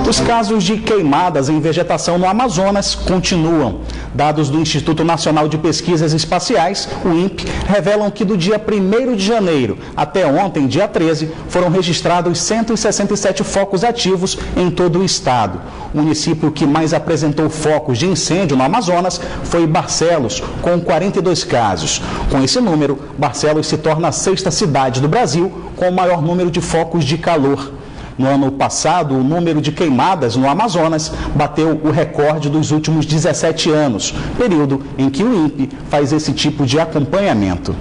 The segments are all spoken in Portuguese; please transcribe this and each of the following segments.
Os casos de queimadas em vegetação no Amazonas continuam. Dados do Instituto Nacional de Pesquisas Espaciais, o INPE, revelam que do dia 1º de janeiro até ontem, dia 13, foram registrados 167 focos ativos em todo o estado. O município que mais apresentou focos de incêndio no Amazonas foi Barcelos, com 42 casos. Com esse número, Barcelos se torna a 6ª cidade do Brasil com o maior número de focos de calor. No ano passado, o número de queimadas no Amazonas bateu o recorde dos últimos 17 anos, período em que o INPE faz esse tipo de acompanhamento.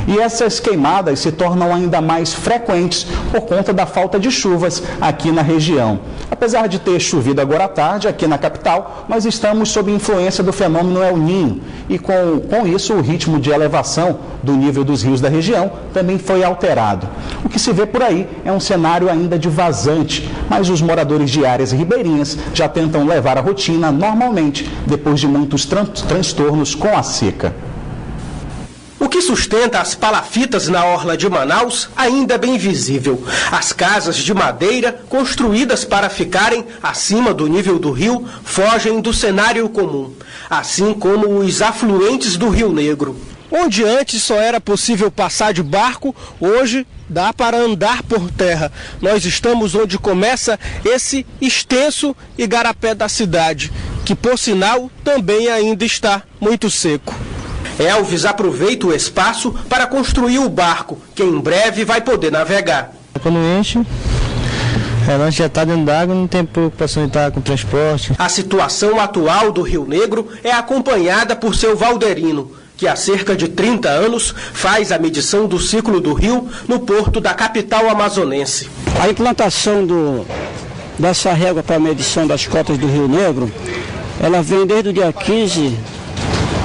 E essas queimadas se tornam ainda mais frequentes por conta da falta de chuvas aqui na região. Apesar de ter chovido agora à tarde aqui na capital, nós estamos sob influência do fenômeno El Niño e com isso o ritmo de elevação do nível dos rios da região também foi alterado. O que se vê por aí é um cenário ainda de vazante, mas os moradores de áreas ribeirinhas já tentam levar a rotina normalmente depois de muitos transtornos com a seca. O que sustenta as palafitas na orla de Manaus ainda é bem visível. As casas de madeira, construídas para ficarem acima do nível do rio, fogem do cenário comum, assim como os afluentes do Rio Negro. Onde antes só era possível passar de barco, hoje dá para andar por terra. Nós estamos onde começa esse extenso igarapé da cidade, que por sinal também ainda está muito seco. Elvis aproveita o espaço para construir o barco, que em breve vai poder navegar. Quando enche, nós já está dentro d'água, não tem preocupação de estar com transporte. A situação atual do Rio Negro é acompanhada por seu Valderino, que há cerca de 30 anos faz a medição do ciclo do rio no porto da capital amazonense. A implantação dessa régua para a medição das cotas do Rio Negro, ela vem desde o dia 15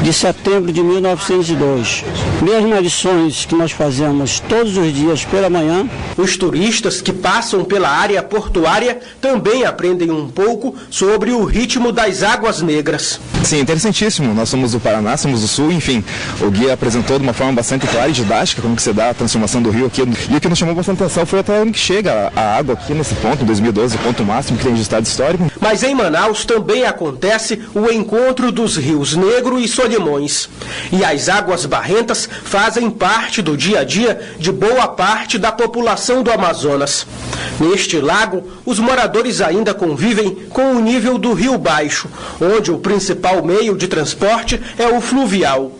de setembro de 1902. Mesmo medições que nós fazemos todos os dias pela manhã. Os turistas que passam pela área portuária também aprendem um pouco sobre o ritmo das águas negras. Sim, interessantíssimo. Nós somos do Paraná, somos do Sul, enfim. O guia apresentou de uma forma bastante clara e didática como que se dá a transformação do rio aqui. E o que nos chamou bastante atenção foi até onde que chega a água aqui nesse ponto, em 2012, o ponto máximo que tem registrado histórico. Mas em Manaus também acontece o encontro dos rios Negro e Solimões. E as águas barrentas fazem parte do dia a dia de boa parte da população do Amazonas. Neste lago, os moradores ainda convivem com o nível do rio baixo, onde o principal meio de transporte é o fluvial.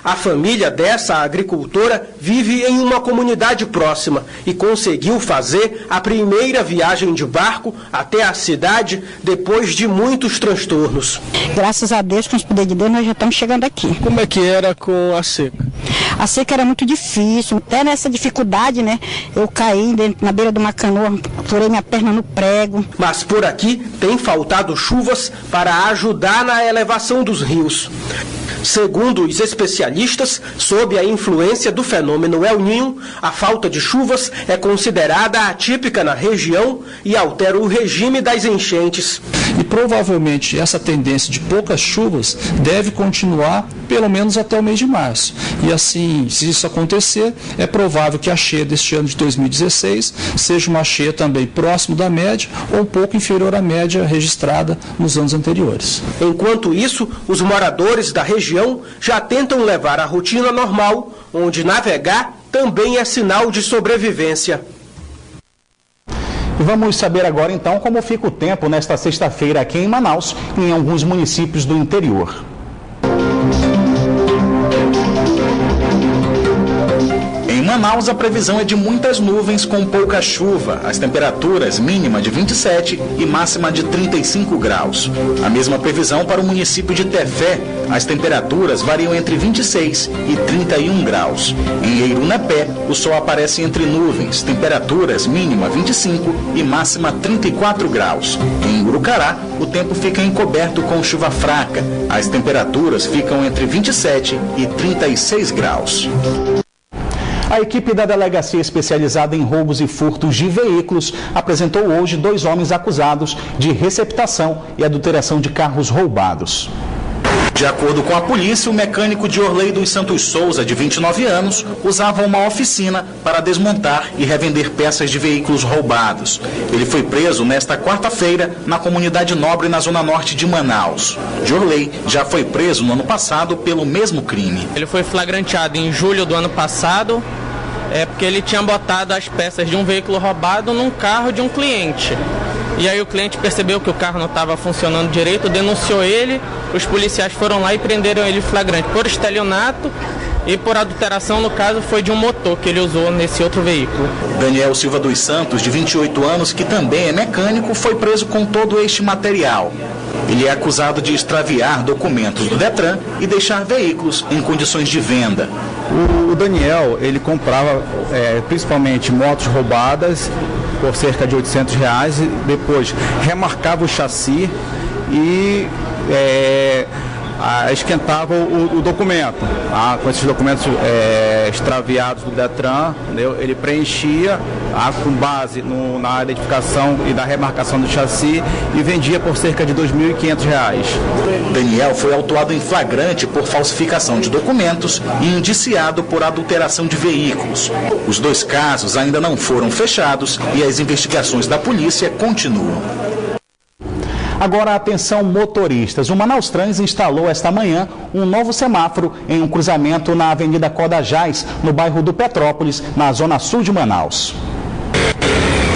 A família dessa agricultora vive em uma comunidade próxima e conseguiu fazer a primeira viagem de barco até a cidade depois de muitos transtornos. Graças a Deus, com os poderes de Deus, nós já estamos chegando aqui. Como é que era com a seca? A seca era muito difícil, até nessa dificuldade, né? Eu caí na beira de uma canoa, furei minha perna no prego. Mas por aqui tem faltado chuvas para ajudar na elevação dos rios. Segundo os especialistas, sob a influência do fenômeno El Niño, a falta de chuvas é considerada atípica na região e altera o regime das enchentes. E provavelmente essa tendência de poucas chuvas deve continuar pelo menos até o mês de março. E assim, se isso acontecer, é provável que a cheia deste ano de 2016 seja uma cheia também próximo da média ou um pouco inferior à média registrada nos anos anteriores. Enquanto isso, os moradores da região já tentam levar a rotina normal, onde navegar também é sinal de sobrevivência. E vamos saber agora então como fica o tempo nesta sexta-feira aqui em Manaus e em alguns municípios do interior. Em Manaus, a previsão é de muitas nuvens com pouca chuva. As temperaturas mínima de 27 e máxima de 35 graus. A mesma previsão para o município de Tefé. As temperaturas variam entre 26 e 31 graus. Em Eirunepé, o sol aparece entre nuvens. Temperaturas mínima 25 e máxima 34 graus. Em Urucará, o tempo fica encoberto com chuva fraca. As temperaturas ficam entre 27 e 36 graus. A equipe da Delegacia Especializada em Roubos e Furtos de Veículos apresentou hoje 2 homens acusados de receptação e adulteração de carros roubados. De acordo com a polícia, o mecânico Diorley dos Santos Souza, de 29 anos, usava uma oficina para desmontar e revender peças de veículos roubados. Ele foi preso nesta quarta-feira na comunidade Nobre, na zona norte de Manaus. Diorley já foi preso no ano passado pelo mesmo crime. Ele foi flagranteado em julho do ano passado, porque ele tinha botado as peças de um veículo roubado num carro de um cliente. E aí o cliente percebeu que o carro não estava funcionando direito, denunciou ele, os policiais foram lá e prenderam ele flagrante por estelionato e por adulteração, no caso, foi de um motor que ele usou nesse outro veículo. Daniel Silva dos Santos, de 28 anos, que também é mecânico, foi preso com todo este material. Ele é acusado de extraviar documentos do Detran e deixar veículos em condições de venda. O Daniel, ele comprava principalmente motos roubadas por cerca de R$800 e depois remarcava o chassi e esquentava o documento. Com esses documentos extraviados do Detran, entendeu? Ele preenchia com base na identificação e da remarcação do chassi e vendia por cerca de R$2.500. Daniel foi autuado em flagrante por falsificação de documentos e indiciado por adulteração de veículos. Os dois casos ainda não foram fechados e as investigações da polícia continuam. Agora, atenção motoristas. O Manaus Trans instalou esta manhã um novo semáforo em um cruzamento na Avenida Codajás, no bairro do Petrópolis, na zona sul de Manaus.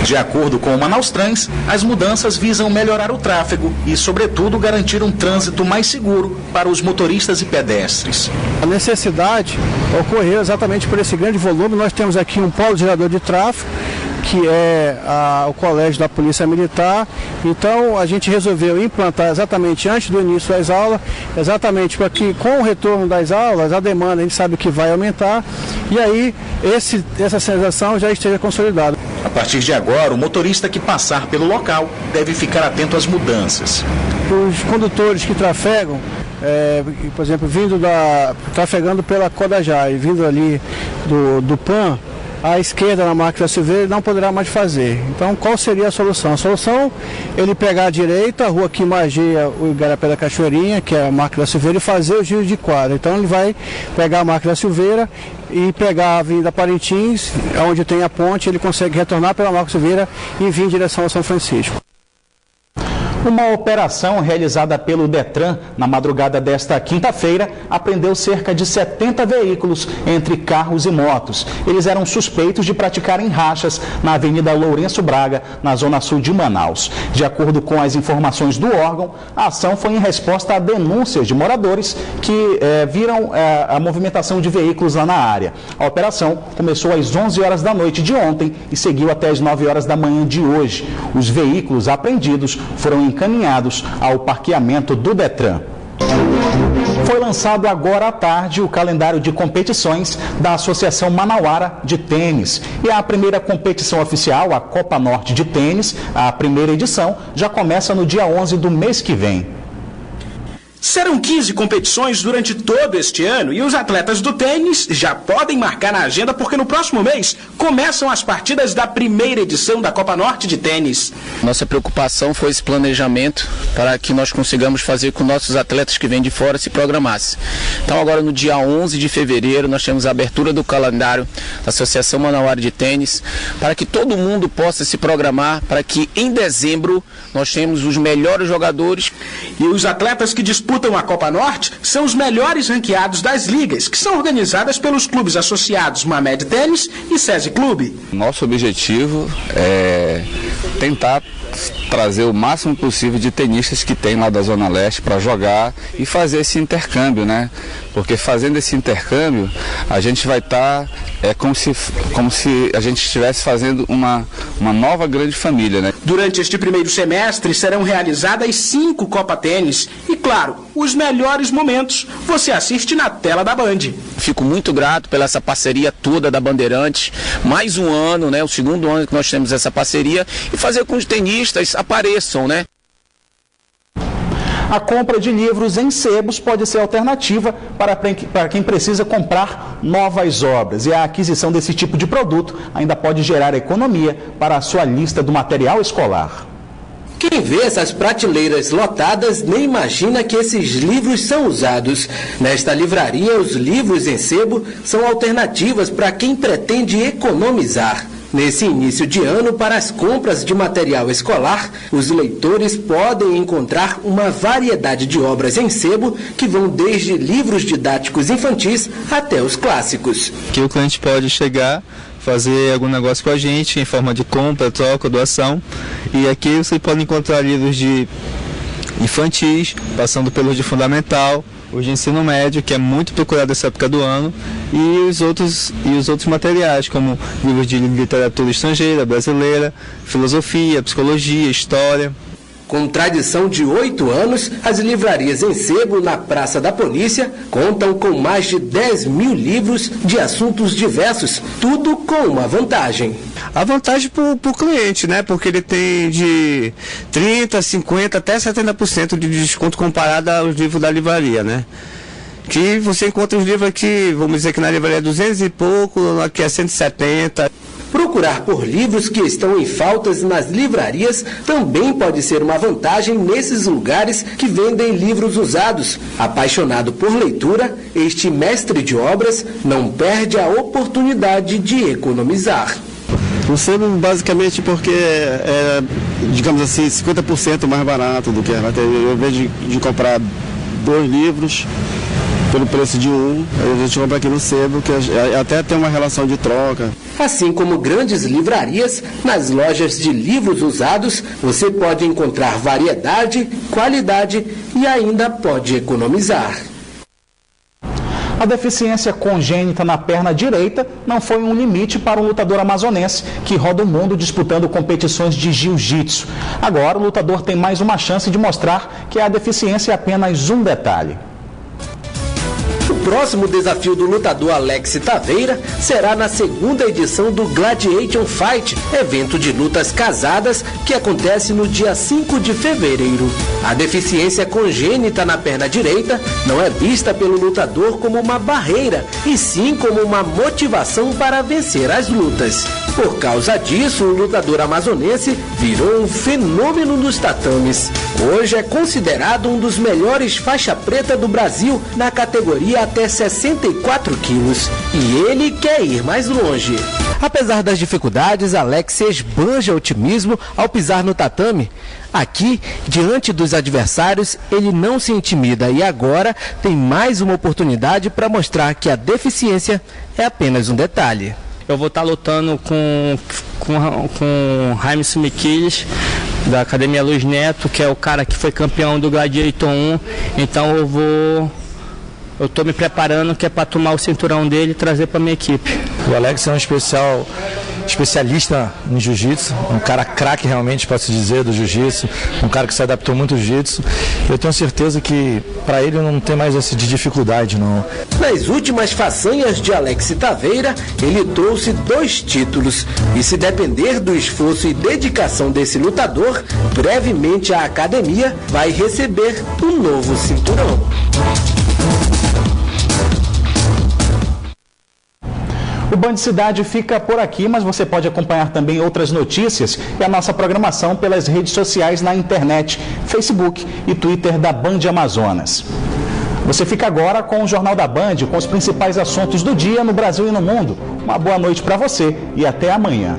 De acordo com o Manaus Trans, as mudanças visam melhorar o tráfego e, sobretudo, garantir um trânsito mais seguro para os motoristas e pedestres. A necessidade ocorreu exatamente por esse grande volume. Nós temos aqui um polo gerador de tráfego, que é o colégio da Polícia Militar. Então a gente resolveu implantar exatamente antes do início das aulas, exatamente para que com o retorno das aulas a demanda a gente sabe que vai aumentar e aí essa sinalização já esteja consolidada. A partir de agora, o motorista que passar pelo local deve ficar atento às mudanças. Os condutores que trafegam, por exemplo, trafegando pela Codajás, vindo ali do PAN, à esquerda na Marques da Silveira, ele não poderá mais fazer. Então, qual seria a solução? A solução é ele pegar a direita, a rua que margeia o Igarapé da Cachoeirinha, que é a Marques da Silveira, e fazer o giro de quadra. Então, ele vai pegar a Marques da Silveira e pegar a Avenida Parintins, onde tem a ponte, ele consegue retornar pela Marques da Silveira e vir em direção ao São Francisco. Uma operação realizada pelo Detran na madrugada desta quinta-feira apreendeu cerca de 70 veículos, entre carros e motos. Eles eram suspeitos de praticarem rachas na Avenida Lourenço Braga, na zona sul de Manaus. De acordo com as informações do órgão, a ação foi em resposta a denúncias de moradores que viram a movimentação de veículos lá na área. A operação começou às 11 horas da noite de ontem e seguiu até às 9 horas da manhã de hoje. Os veículos apreendidos foram encaminhados ao parqueamento do Detran. Foi lançado agora à tarde o calendário de competições da Associação Manauara de Tênis. E a primeira competição oficial, a Copa Norte de Tênis, a primeira edição, já começa no dia 11 do mês que vem. Serão 15 competições durante todo este ano e os atletas do tênis já podem marcar na agenda porque no próximo mês começam as partidas da primeira edição da Copa Norte de Tênis. Nossa preocupação foi esse planejamento para que nós consigamos fazer com nossos atletas que vêm de fora se programassem. Então agora no dia 11 de fevereiro nós temos a abertura do calendário da Associação Manauara de Tênis para que todo mundo possa se programar para que em dezembro nós temos os melhores jogadores. E os atletas que disputam a Copa Norte são os melhores ranqueados das ligas, que são organizadas pelos clubes associados Mamed Tênis e SESI Clube. Nosso objetivo é tentar trazer o máximo possível de tenistas que tem lá da Zona Leste para jogar e fazer esse intercâmbio, né? Porque fazendo esse intercâmbio, a gente vai estar como se a gente estivesse fazendo uma nova grande família, né? Durante este primeiro semestre serão realizadas 5 Copa Tênis e, claro, os melhores momentos você assiste na tela da Band. Fico muito grato pela essa parceria toda da Bandeirantes, mais um ano, né? O segundo ano que nós temos essa parceria e fazer com que os tenistas apareçam, né? A compra de livros em sebos pode ser alternativa para quem precisa comprar novas obras. E a aquisição desse tipo de produto ainda pode gerar economia para a sua lista do material escolar. Quem vê essas prateleiras lotadas nem imagina que esses livros são usados. Nesta livraria, os livros em sebo são alternativas para quem pretende economizar. Nesse início de ano, para as compras de material escolar, os leitores podem encontrar uma variedade de obras em sebo que vão desde livros didáticos infantis até os clássicos. Que o cliente pode chegar, fazer algum negócio com a gente em forma de compra, troca, doação. E aqui você pode encontrar livros de infantis, passando pelos de fundamental, os de ensino médio, que é muito procurado nessa época do ano, e os outros materiais, como livros de literatura estrangeira, brasileira, filosofia, psicologia, história. Com tradição de 8 anos, as livrarias em sebo na Praça da Polícia contam com mais de 10 mil livros de assuntos diversos, tudo com uma vantagem. A vantagem para o cliente, né? Porque ele tem de 30%, 50% até 70% de desconto comparado aos livros da livraria, né? Que você encontra os livros aqui, vamos dizer que na livraria é 200 e pouco, aqui é 170. Procurar por livros que estão em faltas nas livrarias também pode ser uma vantagem nesses lugares que vendem livros usados. Apaixonado por leitura, este mestre de obras não perde a oportunidade de economizar. O sebo basicamente porque é, digamos assim, 50% mais barato do que era. Eu vejo de comprar 2 livros pelo preço de um, a gente compra aqui no sebo, que até tem uma relação de troca. Assim como grandes livrarias, nas lojas de livros usados, você pode encontrar variedade, qualidade e ainda pode economizar. A deficiência congênita na perna direita não foi um limite para um lutador amazonense que roda o mundo disputando competições de jiu-jitsu. Agora, o lutador tem mais uma chance de mostrar que a deficiência é apenas um detalhe. O próximo desafio do lutador Alex Taveira será na segunda edição do Gladiation Fight, evento de lutas casadas que acontece no dia 5 de fevereiro. A deficiência congênita na perna direita não é vista pelo lutador como uma barreira, e sim como uma motivação para vencer as lutas. Por causa disso, o lutador amazonense virou um fenômeno nos tatames. Hoje é considerado um dos melhores faixa preta do Brasil na categoria até 64 quilos. E ele quer ir mais longe. Apesar das dificuldades, Alex esbanja otimismo ao pisar no tatame. Aqui, diante dos adversários, ele não se intimida e agora tem mais uma oportunidade para mostrar que a deficiência é apenas um detalhe. Eu vou estar lutando com Raimes Miquiles, da Academia Luiz Neto, que é o cara que foi campeão do Gladiator 1. Então eu estou me preparando, que é para tomar o cinturão dele e trazer para minha equipe. O Alex é um especialista em jiu-jitsu, um cara craque realmente, posso dizer, do jiu-jitsu, um cara que se adaptou muito ao jiu-jitsu. Eu tenho certeza que para ele não tem mais essa de dificuldade, não. Nas últimas façanhas de Alex Taveira, ele trouxe 2 títulos. E se depender do esforço e dedicação desse lutador, brevemente a academia vai receber um novo cinturão. O Band Cidade fica por aqui, mas você pode acompanhar também outras notícias e a nossa programação pelas redes sociais na internet, Facebook e Twitter da Band Amazonas. Você fica agora com o Jornal da Band, com os principais assuntos do dia no Brasil e no mundo. Uma boa noite para você e até amanhã.